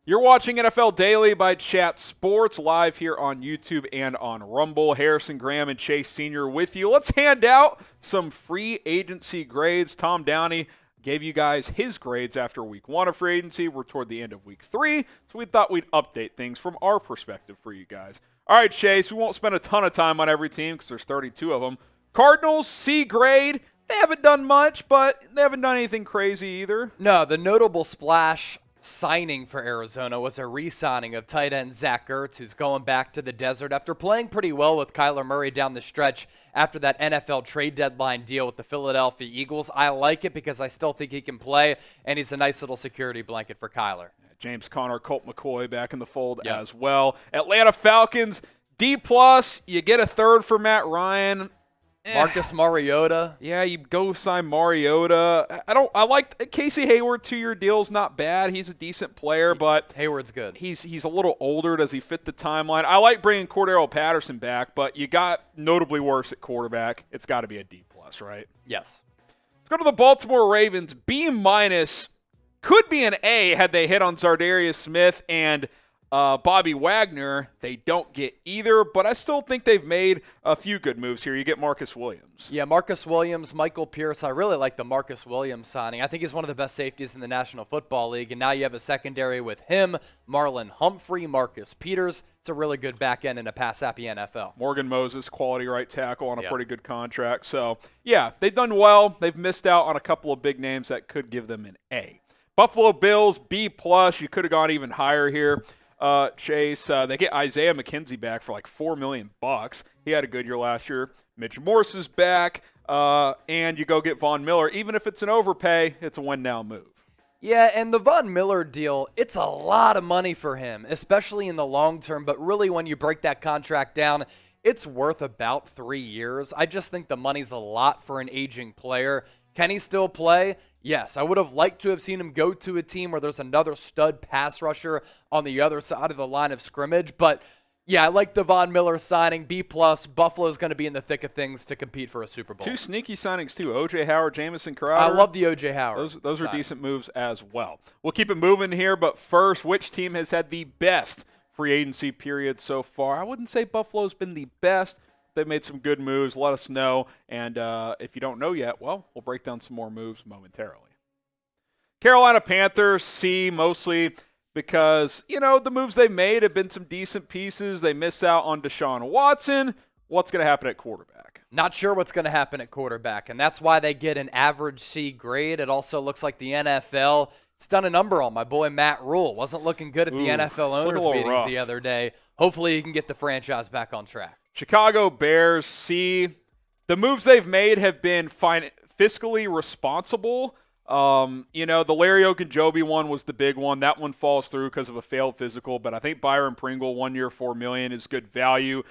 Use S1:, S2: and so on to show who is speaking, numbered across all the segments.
S1: You're watching NFL Daily by Chat Sports, live here on YouTube and on Rumble. Harrison Graham and Chase Sr. with you. Let's hand out some free agency grades. Tom Downey gave you guys his grades after week 1 of free agency. We're toward the end of week 3, so we thought we'd update things from our perspective for you guys. All right, Chase, we won't spend a ton of time on every team because there's 32 of them. Cardinals, C grade. They haven't done much, but they haven't done anything crazy either.
S2: No, the notable splash signing for Arizona was a re-signing of tight end Zach Ertz, who's going back to the desert after playing pretty well with Kyler Murray down the stretch after that NFL trade deadline deal with the Philadelphia Eagles. I like it because I still think he can play, and he's a nice little security blanket for Kyler.
S1: James Conner, Colt McCoy back in the fold as well. Atlanta Falcons, D+. You get a third for Matt Ryan.
S2: Marcus Mariota.
S1: Yeah, you go sign Mariota. I like Casey Hayward 2-year deal's not bad. He's a decent player, but
S2: Hayward's good.
S1: He's a little older. Does he fit the timeline? I like bringing Cordero Patterson back, but you got notably worse at quarterback. It's got to be a D+, right?
S2: Yes.
S1: Let's go to the Baltimore Ravens. B-, could be an A had they hit on Zardarius Smith and Bobby Wagner. They don't get either, but I still think they've made a few good moves here. You get Marcus Williams.
S2: Yeah, Marcus Williams, Michael Pierce. I really like the Marcus Williams signing. I think he's one of the best safeties in the National Football League, and now you have a secondary with him, Marlon Humphrey, Marcus Peters. It's a really good back end in a pass-happy NFL.
S1: Morgan Moses, quality right tackle on a pretty good contract. So, yeah, they've done well. They've missed out on a couple of big names that could give them an A. Buffalo Bills, B+. You could have gone even higher here. Chase, they get Isaiah McKenzie back for like $4 million. He had a good year last year. Mitch Morse is back, and you go get Von Miller. Even if it's an overpay, it's a win-now move.
S2: Yeah, and the Von Miller deal, it's a lot of money for him, especially in the long term. But really, when you break that contract down, it's worth about 3 years. I just think the money's a lot for an aging player. Can he still play? Yes, I would have liked to have seen him go to a team where there's another stud pass rusher on the other side of the line of scrimmage. But, yeah, I like the Von Miller signing. B+. Buffalo's going to be in the thick of things to compete for a Super Bowl.
S1: 2 sneaky signings, too. O.J. Howard, Jamison Crowder.
S2: I love the O.J. Howard.
S1: Those are decent moves as well. We'll keep it moving here, but first, which team has had the best free agency period so far? I wouldn't say Buffalo's been the best. They've made some good moves. Let us know. And if you don't know yet, well, we'll break down some more moves momentarily. Carolina Panthers, C, mostly because, the moves they made have been some decent pieces. They miss out on Deshaun Watson. What's going to happen at quarterback?
S2: Not sure what's going to happen at quarterback, and that's why they get an average C grade. It also looks like the NFL, it's done a number on my boy Matt Rule. Wasn't looking good at the NFL owners meetings the other day. Hopefully he can get the franchise back on track.
S1: Chicago Bears, C. The moves they've made have been fiscally responsible. The Larry Ogunjobi one was the big one. That one falls through because of a failed physical, but I think Byron Pringle, 1 year, $4 million is good value.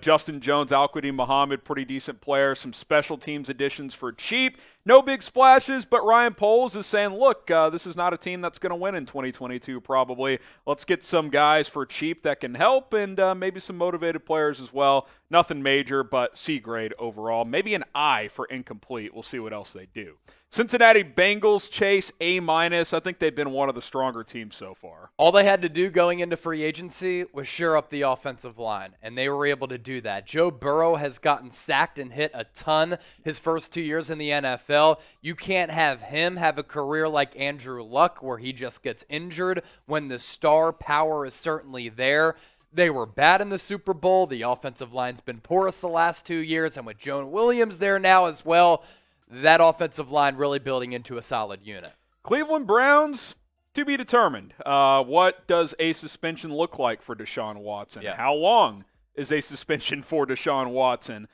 S1: Justin Jones, Al-Quadin Muhammad, pretty decent player. Some special teams additions for cheap. No big splashes, but Ryan Poles is saying, look, this is not a team that's going to win in 2022 probably. Let's get some guys for cheap that can help and maybe some motivated players as well. Nothing major, but C grade overall. Maybe an I for incomplete. We'll see what else they do. Cincinnati Bengals, Chase, A-. I think they've been one of the stronger teams so far.
S2: All they had to do going into free agency was shore up the offensive line, and they were able to do that. Joe Burrow has gotten sacked and hit a ton his first 2 years in the NFL. You can't have him have a career like Andrew Luck where he just gets injured when the star power is certainly there. They were bad in the Super Bowl. The offensive line's been porous the last 2 years, and with Joan Williams there now as well, that offensive line really building into a solid unit.
S1: Cleveland Browns, to be determined. What does a suspension look like for Deshaun Watson?
S2: Yeah.
S1: How long is a suspension for Deshaun Watson?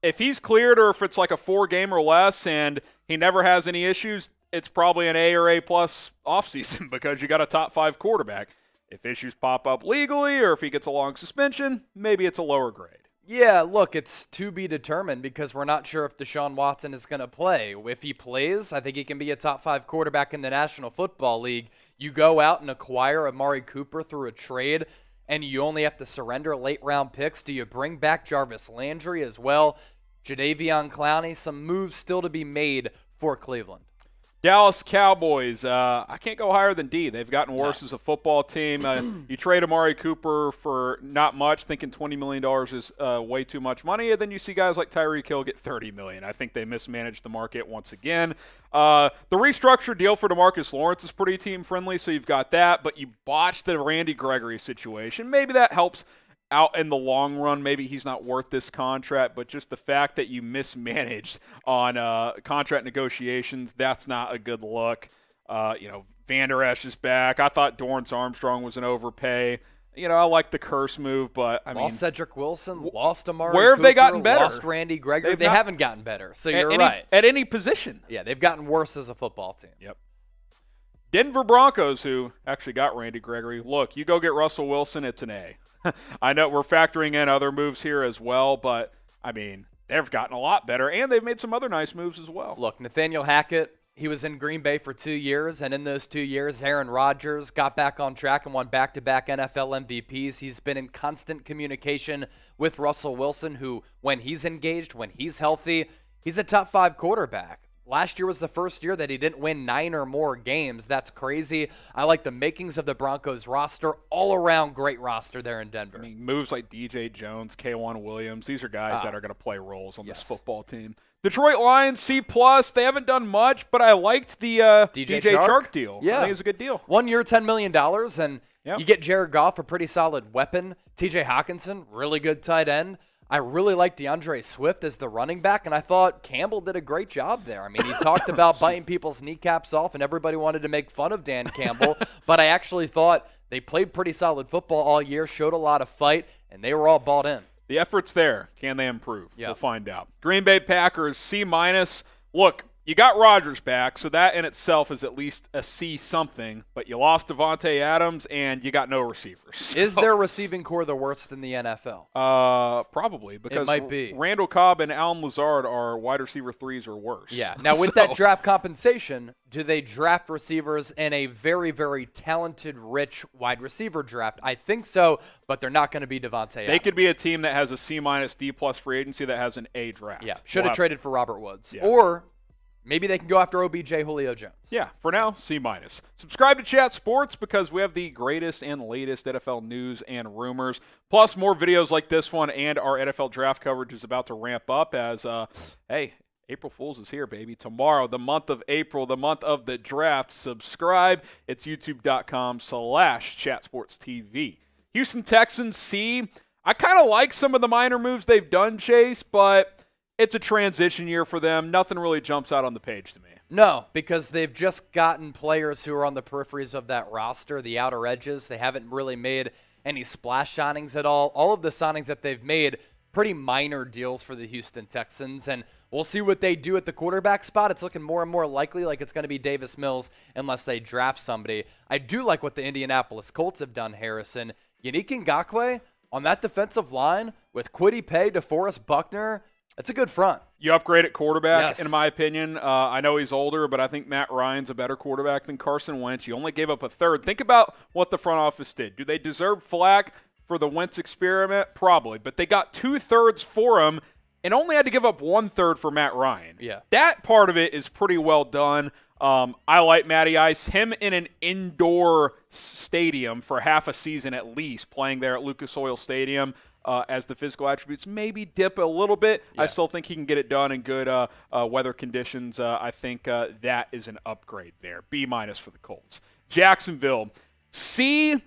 S1: If he's cleared or if it's like a 4-game or less and he never has any issues, it's probably an A or A+ offseason because you got a top 5 quarterback. If issues pop up legally or if he gets a long suspension, maybe it's a lower grade.
S2: Yeah, look, it's to be determined because we're not sure if Deshaun Watson is going to play. If he plays, I think he can be a top 5 quarterback in the National Football League. You go out and acquire Amari Cooper through a trade, and you only have to surrender late-round picks. Do you bring back Jarvis Landry as well? Jadeveon Clowney, some moves still to be made for Cleveland.
S1: Dallas Cowboys, I can't go higher than D. They've gotten worse as a football team. You trade Amari Cooper for not much, thinking $20 million is way too much money, and then you see guys like Tyreek Hill get $30 million. I think they mismanaged the market once again. The restructured deal for DeMarcus Lawrence is pretty team-friendly, so you've got that, but you botched the Randy Gregory situation. Maybe that helps out in the long run. Maybe he's not worth this contract, but just the fact that you mismanaged on contract negotiations, that's not a good look. Van Der Esch is back. I thought Dorrance Armstrong was an overpay. I like the curse move, but
S2: lost Cedric Wilson, lost Amari
S1: Where have
S2: Cooper,
S1: they gotten better?
S2: Lost Randy Gregory. They haven't gotten better, so you're right.
S1: At any position.
S2: Yeah, they've gotten worse as a football team.
S1: Yep. Denver Broncos, who actually got Randy Gregory. Look, you go get Russell Wilson, it's an A. I know we're factoring in other moves here as well, but, they've gotten a lot better, and they've made some other nice moves as well.
S2: Look, Nathaniel Hackett, he was in Green Bay for 2 years, and in those 2 years, Aaron Rodgers got back on track and won back-to-back NFL MVPs. He's been in constant communication with Russell Wilson, who, when he's engaged, when he's healthy, he's a top 5 quarterback. Last year was the first year that he didn't win 9 or more games. That's crazy. I like the makings of the Broncos roster. All around great roster there in Denver.
S1: Moves like DJ Jones, K'Wan Williams, these are guys that are going to play roles on this football team. Detroit Lions, C+. They haven't done much, but I liked the DJ Chark deal.
S2: Yeah.
S1: I think it was a good deal.
S2: 1 year, $10 million, and you get Jared Goff, a pretty solid weapon. TJ Hawkinson, really good tight end. I really like DeAndre Swift as the running back, and I thought Campbell did a great job there. He talked about biting people's kneecaps off, and everybody wanted to make fun of Dan Campbell, but I actually thought they played pretty solid football all year, showed a lot of fight, and they were all bought in.
S1: The effort's there. Can they improve?
S2: Yeah.
S1: We'll find out. Green Bay Packers, C-. Look, you got Rodgers back, so that in itself is at least a C something, but you lost Devontae Adams, and you got no receivers. So.
S2: Is their receiving core the worst in the NFL?
S1: Probably, because
S2: it might be.
S1: Randall Cobb and Allen Lazard are wide receiver 3s or worse.
S2: Yeah. Now, with that draft compensation, do they draft receivers in a very, very talented, rich wide receiver draft? I think so, but they're not going to be Devontae Adams.
S1: They could be a team that has a C-, D+ free agency that has an A draft.
S2: Yeah. Should have traded for Robert Woods. Yeah. Or maybe they can go after OBJ Julio Jones.
S1: Yeah, for now, C-. Subscribe to Chat Sports because we have the greatest and latest NFL news and rumors, plus more videos like this one, and our NFL draft coverage is about to ramp up as, April Fool's is here, baby. Tomorrow, the month of April, the month of the draft. Subscribe. It's youtube.com/ChatSportsTV. Houston Texans, C. I kind of like some of the minor moves they've done, Chase, but it's a transition year for them. Nothing really jumps out on the page to me.
S2: No, because they've just gotten players who are on the peripheries of that roster, the outer edges. They haven't really made any splash signings at all. All of the signings that they've made, pretty minor deals for the Houston Texans, and we'll see what they do at the quarterback spot. It's looking more and more likely like it's going to be Davis Mills unless they draft somebody. I do like what the Indianapolis Colts have done, Harrison. Yannick Ngakoue on that defensive line with Kwity Paye, DeForest Buckner, it's a good front.
S1: You upgrade at quarterback, in my opinion. I know he's older, but I think Matt Ryan's a better quarterback than Carson Wentz. You only gave up a third. Think about what the front office did. Do they deserve flack for the Wentz experiment? Probably. But they got 2/3 for him and only had to give up 1/3 for Matt Ryan.
S2: Yeah.
S1: That part of it is pretty well done. I like Matty Ice. Him in an indoor stadium for half a season at least, playing there at Lucas Oil Stadium. As the physical attributes maybe dip a little bit, I still think he can get it done in good weather conditions. I think that is an upgrade there. B- for the Colts. Jacksonville, C.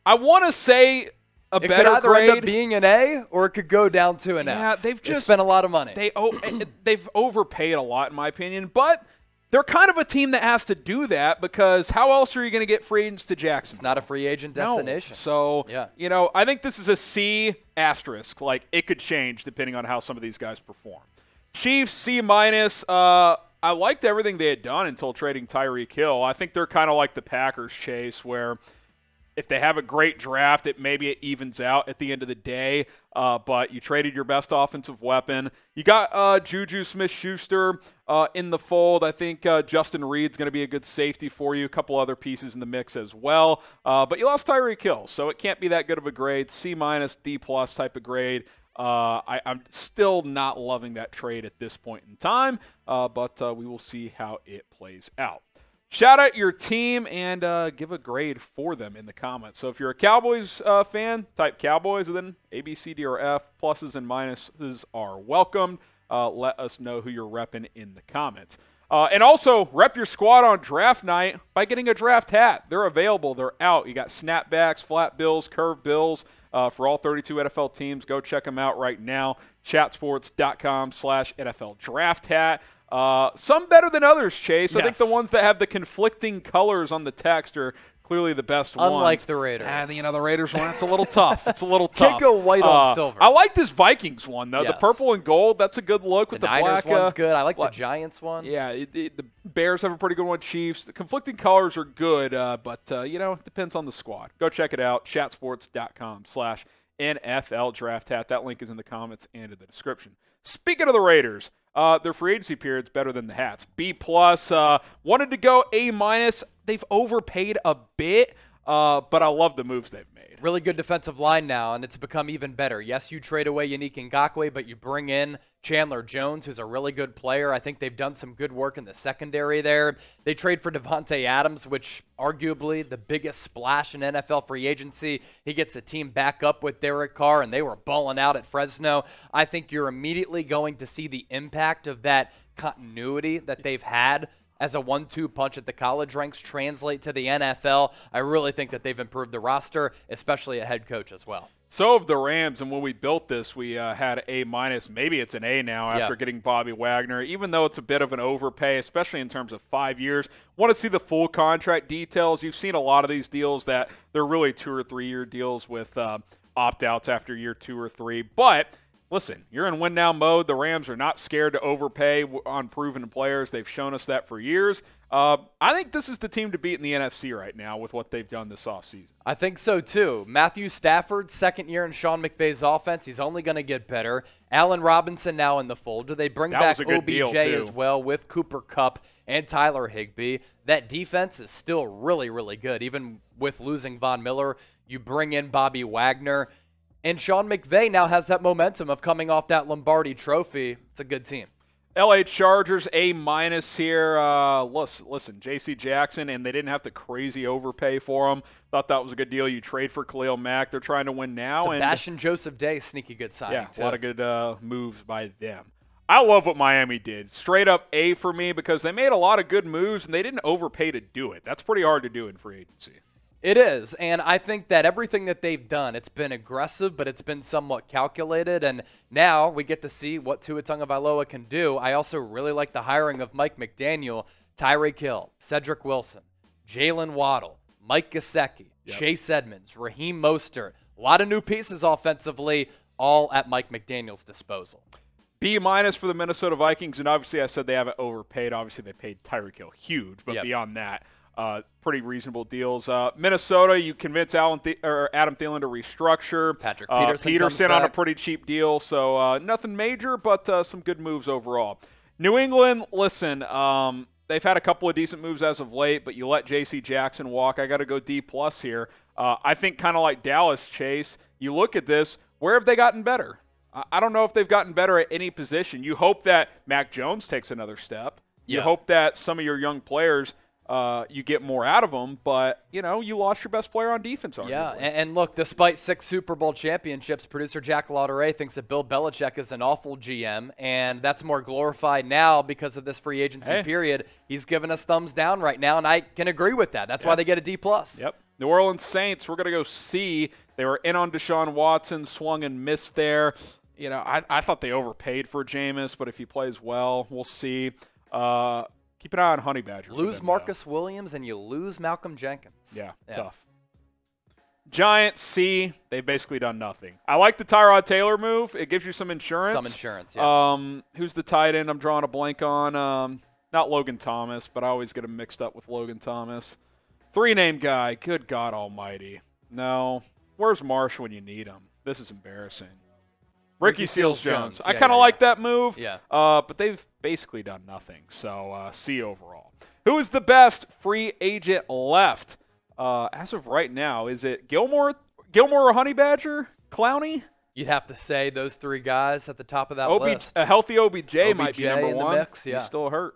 S1: I want to say a better grade. It could
S2: either end up being an A or it could go down to an F.
S1: Yeah, they've just
S2: spent a lot of money.
S1: They've overpaid a lot, in my opinion, but they're kind of a team that has to do that because how else are you going to get free agents to Jacksonville?
S2: It's not a free agent destination.
S1: No. So, I think this is a C***. Like, it could change depending on how some of these guys perform. Chiefs, C-. I liked everything they had done until trading Tyreek Hill. I think they're kind of like the Packers, Chase, where if they have a great draft, maybe it evens out at the end of the day. But you traded your best offensive weapon. You got Juju Smith-Schuster in the fold. I think Justin Reed's going to be a good safety for you. A couple other pieces in the mix as well. But you lost Tyreek Hill, so it can't be that good of a grade. C-, D+ type of grade. I'm still not loving that trade at this point in time, but we will see how it plays out. Shout out your team and give a grade for them in the comments. So if you're a Cowboys fan, type Cowboys, and then A, B, C, D, or F. Pluses and minuses are welcomed. Let us know who you're repping in the comments. And also, rep your squad on draft night by getting a draft hat. They're available. They're out. You got snapbacks, flat bills, curved bills for all 32 NFL teams. Go check them out right now. Chatsports.com/NFL draft hat. Some better than others, Chase.
S2: Yes.
S1: I think the ones that have the conflicting colors on the text are clearly the best ones.
S2: Unlike the Raiders.
S1: The Raiders one, it's a little tough. It's a little tough.
S2: Can't go white on silver.
S1: I like this Vikings one, though.
S2: Yes.
S1: The purple and gold, that's a good look with the
S2: Niners
S1: black.
S2: one's good. I like the Giants one.
S1: Yeah, the Bears have a pretty good one. Chiefs. The conflicting colors are good, but, it depends on the squad. Go check it out. Chatsports.com/NFL draft hat. That link is in the comments and in the description. Speaking of the Raiders, their free agency period's better than the Hats. B+, wanted to go A-. They've overpaid a bit, but I love the moves they've made.
S2: Really good defensive line now, and it's become even better. Yes, you trade away Yannick Ngakoue, but you bring in Chandler Jones, who's a really good player. I think they've done some good work in the secondary there. They trade for Devontae Adams, which arguably the biggest splash in NFL free agency. He gets a team back up with Derek Carr, and they were balling out at Fresno. I think you're immediately going to see the impact of that continuity that they've had as a 1-2 punch at the college ranks translate to the NFL. I really think that they've improved the roster, especially a head coach as well.
S1: So have the Rams, and when we built this, we had A-. Maybe it's an A now after getting Bobby Wagner, even though it's a bit of an overpay, especially in terms of 5 years. Want to see the full contract details. You've seen a lot of these deals that they're really 2 or 3 year deals with opt-outs after year 2 or 3. But listen, you're in win-now mode. The Rams are not scared to overpay on proven players. They've shown us that for years. I think this is the team to beat in the NFC right now with what they've done this offseason.
S2: I think so, too. Matthew Stafford, second year in Sean McVay's offense. He's only going to get better. Allen Robinson now in the fold. Do they bring back OBJ as well with Cooper Kupp and Tyler Higbee? That defense is still really, really good. Even with losing Von Miller, you bring in Bobby Wagner. And Sean McVay now has that momentum of coming off that Lombardi trophy. It's a good team.
S1: LA Chargers, A- here. Listen, J.C. Jackson, and they didn't have to crazy overpay for him. Thought that was a good deal. You trade for Khalil Mack. They're trying to win now.
S2: Sebastian Joseph Day, sneaky good signing, too.
S1: A lot of good moves by them. I love what Miami did. Straight up A for me because they made a lot of good moves, and they didn't overpay to do it. That's pretty hard to do in free agency.
S2: It is, and I think that everything that they've done, it's been aggressive, but it's been somewhat calculated, and now we get to see what Tua Tagovailoa can do. I also really like the hiring of Mike McDaniel, Tyreek Hill, Cedric Wilson, Jalen Waddle, Mike Gesicki, Chase Edmonds, Raheem Mostert. A lot of new pieces offensively, all at Mike McDaniel's disposal.
S1: B- for the Minnesota Vikings, and obviously I said they haven't overpaid. Obviously they paid Tyreek Hill huge, but beyond that, pretty reasonable deals. Minnesota, you convince Adam Thielen to restructure.
S2: Patrick
S1: Peterson on a pretty cheap deal, so nothing major, but some good moves overall. New England, listen, they've had a couple of decent moves as of late, but you let J.C. Jackson walk. I got to go D+ here. I think kind of like Dallas, Chase, you look at this, where have they gotten better? I don't know if they've gotten better at any position. You hope that Mac Jones takes another step. You hope that some of your young players – you get more out of them, but, you lost your best player on defense arguably.
S2: Yeah, and look, despite 6 Super Bowl championships, producer Jack Lauderay thinks that Bill Belichick is an awful GM, and that's more glorified now because of this free agency period. He's giving us thumbs down right now, and I can agree with that. That's why they get a D+.
S1: Yep. New Orleans Saints, we're going to go C. They were in on Deshaun Watson, swung and missed there. I thought they overpaid for Jameis, but if he plays well, we'll see. Keep an eye on Honey Badger.
S2: Lose Marcus Williams and you lose Malcolm Jenkins.
S1: Yeah, tough. Giants, C. They've basically done nothing. I like the Tyrod Taylor move. It gives you some insurance. Who's the tight end I'm drawing a blank on? Not Logan Thomas, but I always get him mixed up with Logan Thomas. 3-name guy. Good God almighty. No. Where's Marsh when you need him? This is embarrassing. Ricky Seals-Jones. I kind of like that move, but they've basically done nothing. So C overall. Who is the best free agent left? As of right now, is it Gilmore or Honey Badger? Clowney?
S2: You'd have to say those 3 guys at the top of that list.
S1: A healthy OBJ might be number
S2: in
S1: 1.
S2: The mix, yeah.
S1: He's still hurt.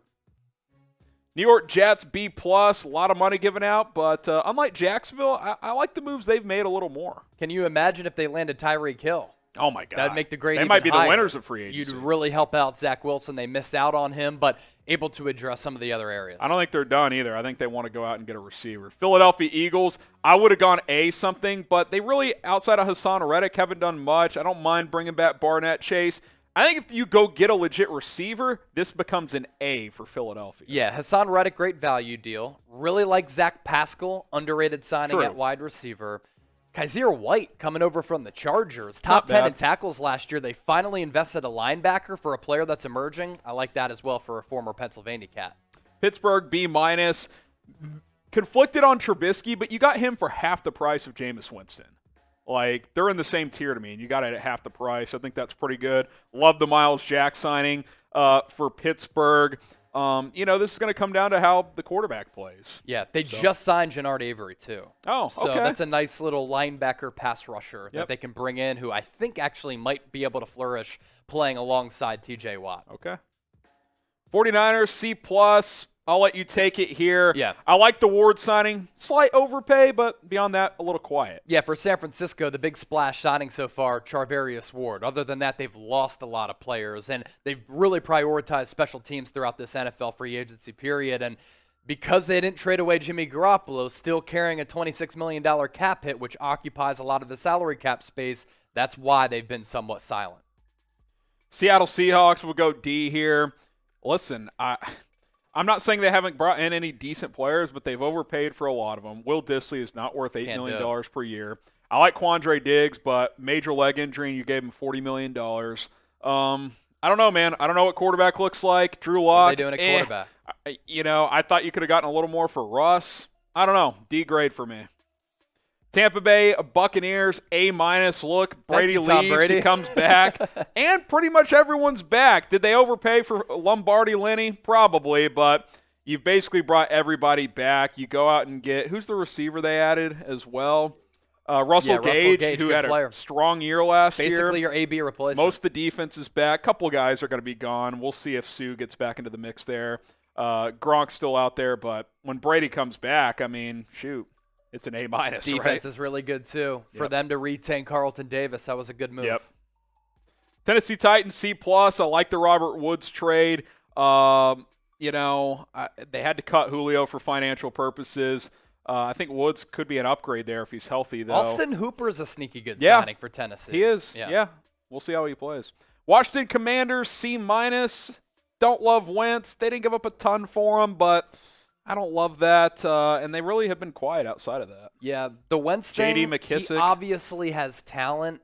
S1: New York Jets, B+, a lot of money given out, but unlike Jacksonville, I like the moves they've made a little more.
S2: Can you imagine if they landed Tyreek Hill?
S1: Oh, my God.
S2: That'd make the grade
S1: They
S2: even
S1: might be
S2: higher.
S1: the winners of free agency.
S2: You'd really help out Zach Wilson. They missed out on him, but able to address some of the other areas.
S1: I don't think they're done either. I think they want to go out and get a receiver. Philadelphia Eagles, I would have gone A something, but they really, outside of Hassan Reddick, haven't done much. I don't mind bringing back Barnett Chase. I think if you go get a legit receiver, this becomes an A for Philadelphia.
S2: Yeah, Hassan Reddick, great value deal. Really like Zach Pascal, underrated signing at wide receiver. Kaiser White coming over from the Chargers. Top 10 in tackles last year. They finally invested a linebacker for a player that's emerging. I like that as well for a former Pennsylvania Cat.
S1: Pittsburgh, B-. Conflicted on Trubisky, but you got him for half the price of Jameis Winston. Like, they're in the same tier to me, and you got it at half the price. I think that's pretty good. Love the Myles Jack signing for Pittsburgh. This is going to come down to how the quarterback plays.
S2: Yeah, they just signed Jannard Avery, too.
S1: Oh, okay.
S2: So that's a nice little linebacker pass rusher that they can bring in, who I think actually might be able to flourish playing alongside T.J. Watt.
S1: Okay. 49ers, C+. I'll let you take it here.
S2: Yeah.
S1: I like the Ward signing. Slight overpay, but beyond that, a little quiet.
S2: Yeah, for San Francisco, the big splash signing so far, Charvarius Ward. Other than that, they've lost a lot of players, and they've really prioritized special teams throughout this NFL free agency period. And because they didn't trade away Jimmy Garoppolo, still carrying a $26 million cap hit, which occupies a lot of the salary cap space, that's why they've been somewhat silent.
S1: Seattle Seahawks will go D here. Listen, I'm not saying they haven't brought in any decent players, but they've overpaid for a lot of them. Will Dissly is not worth $8 million per year. I like Quandre Diggs, but major leg injury, and you gave him $40 million. I don't know, man. I don't know what quarterback looks like. Drew Lock.
S2: What are they doing at quarterback?
S1: I thought you could have gotten a little more for Russ. I don't know. D grade for me. Tampa Bay Buccaneers, A-. Look, Brady leaves, he comes back, and pretty much everyone's back. Did they overpay for Lombardi Lenny? Probably, but you've basically brought everybody back. You go out and get – who's the receiver they added as well? Russell Gage, who had a strong year last year.
S2: Basically your AB replacement.
S1: Most of the defense is back. A couple of guys are going to be gone. We'll see if Sue gets back into the mix there. Gronk's still out there, but when Brady comes back, I mean, shoot. It's an A-,
S2: Defense is really good, too. For them to retain Carlton Davis, that was a good move.
S1: Yep. Tennessee Titans, C+. I like the Robert Woods trade. They had to cut Julio for financial purposes. I think Woods could be an upgrade there if he's healthy, though.
S2: Austin Hooper is a sneaky good signing for Tennessee.
S1: He is. Yeah. We'll see how he plays. Washington Commanders, C-. Don't love Wentz. They didn't give up a ton for him, but I don't love that, and they really have been quiet outside of that.
S2: Yeah, the Wentz thing,
S1: J.D. McKissick.
S2: He obviously has talent.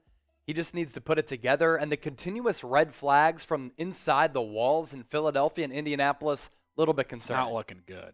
S2: He just needs to put it together, and the continuous red flags from inside the walls in Philadelphia and Indianapolis, a little bit concerning.
S1: Not looking good.